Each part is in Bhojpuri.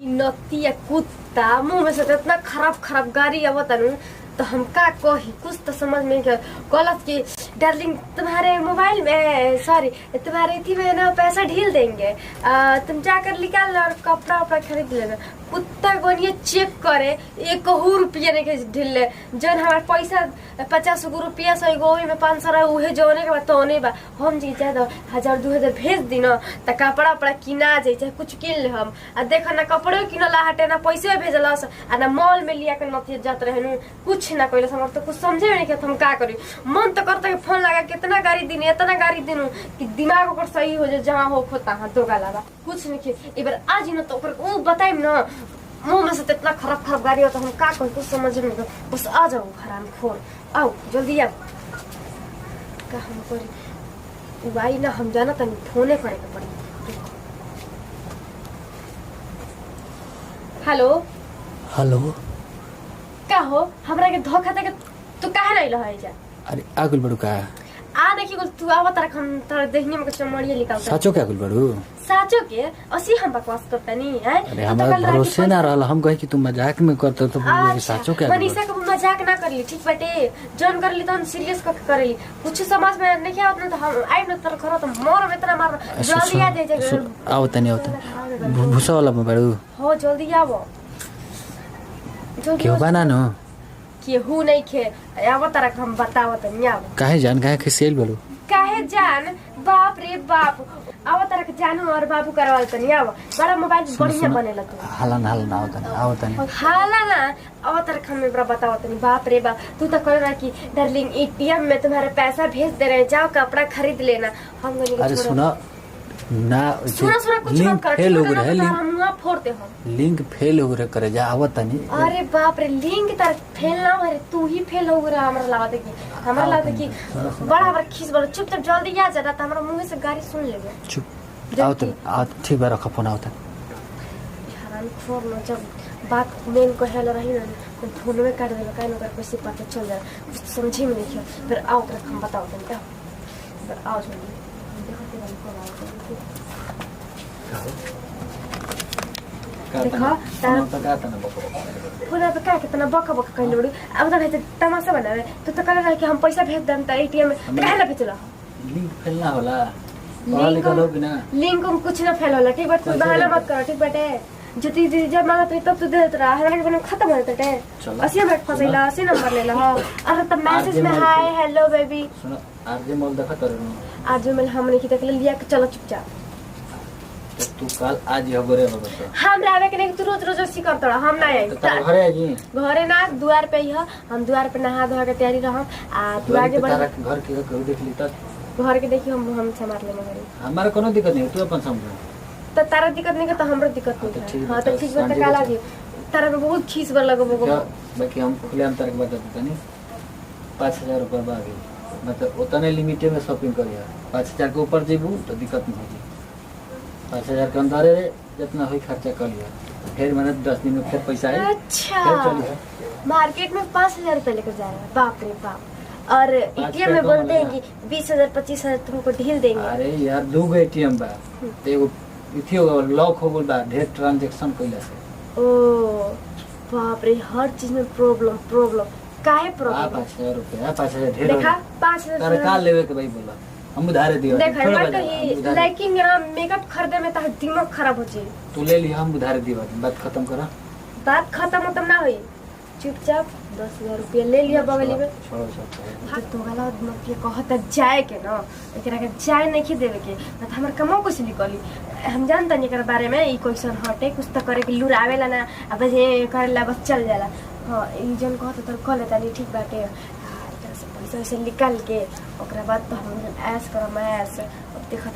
नतिया कुत्ता मुंह में से तो इतना खराब खराब गाड़ी आवता नु तो हम का कही कुछ तो समझ में गलत की डार्लिंग तुम्हारे मोबाइल में सॉरी तुम्हारे थी में ना पैसा ढील देंगे तुम जाकर निकाल और कपड़ा वपड़ा खरीद लेना। कुत्ता को ये चेक करे 1 रुपया नहीं ढील ले जन हमारे पैसा 50 रुपया 100 गो में 500 रहा उहे जोने के बाद तो नहीं बा हम जी चाहे तो 1000-2000 भेज दी ना तो कपड़ा वपड़ा किना जाए चाहे कुछ किन ले हम आ देखा ना कपड़े किनला हटे ना पैसे भेजलस आ ना मॉल में लिया के नती जात रहे कुछ ना कहले हमर तो कुछ समझे नहीं कि हम का करी। मन तो करता है फोन लगा कितना गाड़ी दिन इतना गाड़ी दिन कि दिमाग ओकर सही हो जाए जहां हो खोता हां दो गाला कुछ नहीं कि एक बार आज न तो ओकर ओ बताइम ना मुंह में से इतना खराब खराब गाड़ी होता हम का करी कुछ समझ में बस आ जाओ हराम खोर आओ जल्दी आओ का हम करी भाई ना हम जाना तनी फोने करे के पड़ी। हेलो हेलो का हो हमरा के धोखा दे के तू काहे नहीं लहै जा। अरे आगुल बड़ू का आ देखी गल तू आवा तार हम तार देखने में चमड़िया निकाल साचो के आगुल बड़ू साचो के असी हम बकवास करता नहीं है। अरे हमारा भरोसे ना रहल हम कहे कि तुम मजाक में करते तो बोल साचो के मनीषा को मजाक ना कर ली ठीक बाटे जन कर ली तो हम सीरियस कर ली कुछ समझ में नहीं क्या होता तो हम आई न तर करो तो मोर में इतना मार जल्दी आ जाए आओ तनी भूसा वाला में बड़ू हो जल्दी आओ क्यों बना नो केहू नहीं खे आवा तारा हम बताओ तनी आओ काहे जान काहे के सेल बड़ू काहे जान बाप रे बाप आवा तारा के जानू और बाबू करवाल तनी आओ बड़ा मोबाइल बढ़िया बनेला तू हाला ना आओ तनी हाला ना आवा तारा हम बड़ा बताओ तनी बाप रे बाप तू तो कह रहा कि डार्लिंग एटीएम में तुम्हारे पैसा भेज दे रहे हैं जाओ कपड़ा खरीद लेना हम अरे सुनो ना सुना कुछ मत कर फेल हो गए हम वहां फोड़ते हम लिंक फेल हो गए करे जा आवत तनी अरे बाप रे लिंक तार फेल ना हो रे तू ही फेल हो गया हमरा लागत कि बड़ा बड़ा खीस बड़ा चुपचाप जल्दी आ जा हमरा मुंह से गाड़ी सुन लेबे चुप आओ ठीक बा रख फोन आवत हराम खोर न जब बात मेन को हेल रही ना तो फोन में काट देबे काहे न कैसे पता चल जाए कुछ समझे में नहीं फिर आओ कर हम बताओ तुम क्या फिर आओ जल्दी देखो पूरा पे क्या कितना बका कहले बड़ी अब तो कहते तमाशा बनावे तो कह रहा है कि हम पैसा भेज देम त एटीएम में काहे ना भेजला लिंक फेल ना होला पढ़ा लिखा लोग बिना लिंक में कुछ ना फेल होला ठीक बात तू बहाना मत कर ठीक बाटे जति जब मांगत रही तब तू दे देत रहा हमरा के खत्म हो जाते 80 मिनट फसैला 80 नंबर लेला हां अरे तब मैसेज में हाय हेलो बेबी सुनो आरजे मॉल देखा कर आरजे मॉल हमने की देख लिया कि चलो चुपचाप तू कल आज हबरे बता हम आवे के नहीं तू रोज रोज ऐसी करत रहा हम ना आई तो घरे आजी घरे ना द्वार पे ही हम द्वार पे नहा धोआ के तैयारी रहम आ तू आगे बढ़ घर के देख ली त घर के देखी हम संभाल लेंगे घरे हमारा कोनो दिक्कत नहीं तू अपन समझ तो तारा दिक्कत नहीं तो हमरो दिक्कत नहीं हां तो ठीक बात का लागी तारा में बहुत खीस बर लगबो बाकी हम खुले हम तारे के बता देता नहीं 5000 रुपया बागी मतलब उतने लिमिट में शॉपिंग करिया 5000 के ऊपर जेबू तो दिक्कत नहीं होगी 5000 के अंदर जितना हुई खर्चा कर लिया फिर मैंने 10 दिन में फिर पैसा है अच्छा मार्केट में 5000 रुपए लेकर जा रहा है बाप रे बाप और एटीएम में बोलते हैं कि 20000 25000 तुमको ढील देंगे। अरे यार दो गो एटीएम बा एगो इथि हो लॉक हो गल बा ढेर ट्रांजैक्शन कइला से ओ बाप रे हर चीज में प्रॉब्लम काहे प्रॉब्लम 5000 रुपया 5000 ढेर देखा 5000 तारे का लेवे के भाई बोला हम उधारे दियो देखा मत ही लेकिन यार मेकअप खरीदे में तो दिमाग खराब हो जाए तू ले ली हम उधारे दियो बात खत्म करा बात खत्म मतलब ना होई चुपचाप 10000 रुपया ले लिया बगली में छोड़ो सब हां तो गला मत ये कहता जाए के ना एकरा के जाए नहीं देवे के ना हमर कमो कुछ निकली हम जानता नहीं एकरा बारे में ई क्वेश्चन हटे कुछ तो करे के लूर आवेला ना अब जे करेला बस चल जाला हां ई जन कहता तो कर लेता नहीं ठीक बाटे पैसा से निकाल के ओकरा बाद तो हम ऐस करम ऐस अब देखा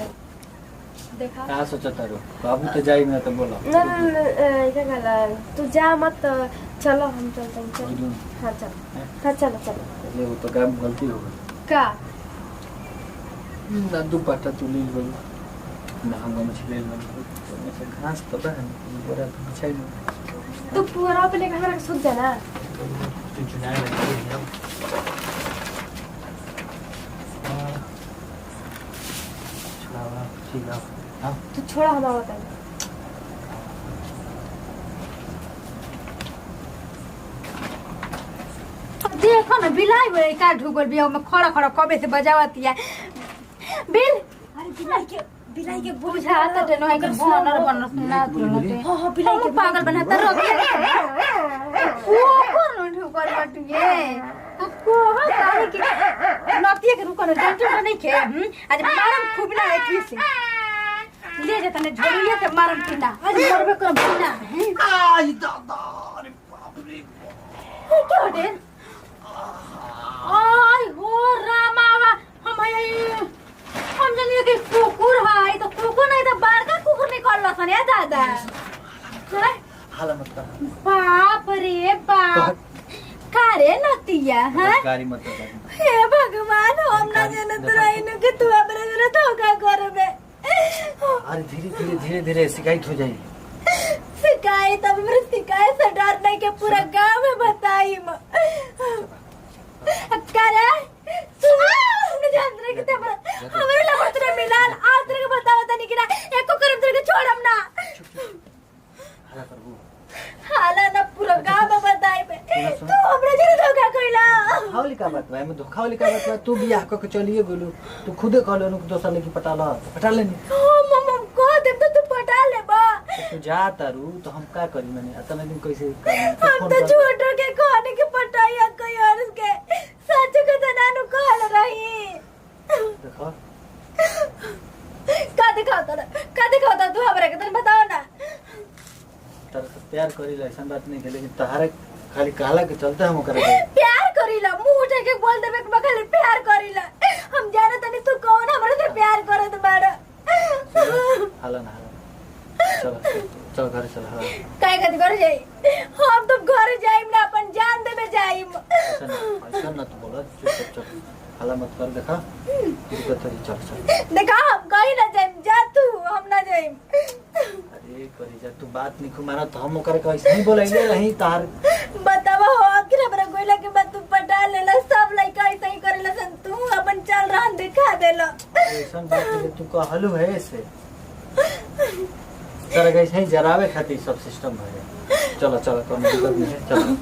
का सोचता रो बाबू तो जाई ना तो बोला ना क्या गला तू जा मत चलो हम चलते हैं चल हां चलो ये वो तो काम गलती हो गई का ना दुपट्टा तू ले लो ना हम मछली ले लो तो घास तो बहन पूरा बिछाई लो तू पूरा पे लेकर हमरा सुत जाना तू चुनाव लगी ठीक है तू छोड़ा हमारा बता देखो ना बिलाई बे का ढुकल बिया में खड़ा खड़ा कबे से बजावतिया बिल अरे बिलाई के बुझाता टे नो एकर बनर बनर सुना तुरंते हां बिलाई के पागल बनाता रखे ओ कोन ढुकल बटुए को तारे के नतिया के रुको ना डंटो नहीं खे आज मारम खूब ना एथी से ले जा तने झोरिया से मारम पिंडा आज मरबे कर पिंडा आई दादा अरे बाप रे क्या होते आई हो रामावा हम जनिए कि कुकुर है तो कुकुर नहीं तो बड़का कुकुर निकल लसन है दादा हाला मत कर बाप रे बाप कारे नतिया हां गाड़ी मत कर हे भगवान हम ना जाने तो रहिन कि तू हमरे जरा धोखा करबे अरे धीरे धीरे शिकायत हो जाएगी शिकायत अब मेरे शिकायत से डर नहीं के पूरा गांव में बताई करे हमने जान रहे कि हमारे लवर तेरे मिलान आज तेरे को बतावा नहीं कि ना एको करम तेरे को छोड़म ना हाला प्रभु हाला ना पूरा गांव में बताई पे तू हमरे जरा धोखा कइला हावली का बात भाई मैं धोखा वाली का बात तू बियाह क के चलिए गेलू तू खुदे कहलो न दोसर लेके पटा लेनी मम्म कह दे तो तू पटा ले बा तू जा तारू तो हम का करी मैंने अतना दिन कैसे हम तो झूठो के कहने के पटाइया कई और के सच के तो नानू कहल रही देखो का दिखाता तू हमरे के तन बताओ ना तार से प्यार करी ऐसा बात नहीं है लेकिन तहारे खाली कहला के चलते हम करे प्यार करीला मुंह उठा के बोल देबे कि खाली प्यार करीला हम जाने तनी तू कौन हमरे से प्यार करत बाड़ा हाला ना चल घर चल हाला काय कथि कर जाई हम तो घर जाइम ना अपन जान देबे जाइम ऐसा ना तू बोला चुप हाला मत कर देखा दिक्कत है चल देखा हम कहीं ना जाइम जा तू हम ना जाइम अरे करी जा तू बात नहीं माना तो हम ओकर कैसे नहीं बोलेंगे नहीं तार बतावा हो आखिर हमरा कोइला के बाद तू पटा लेला सब लइका ऐसे ही करेला सन तू अपन चल रहन दिखा देला ऐसा बात है तू कहलू है ऐसे तरह कैसे ही जरावे खातिर सब सिस्टम है चलो कोनो दिक्कत नहीं है चलो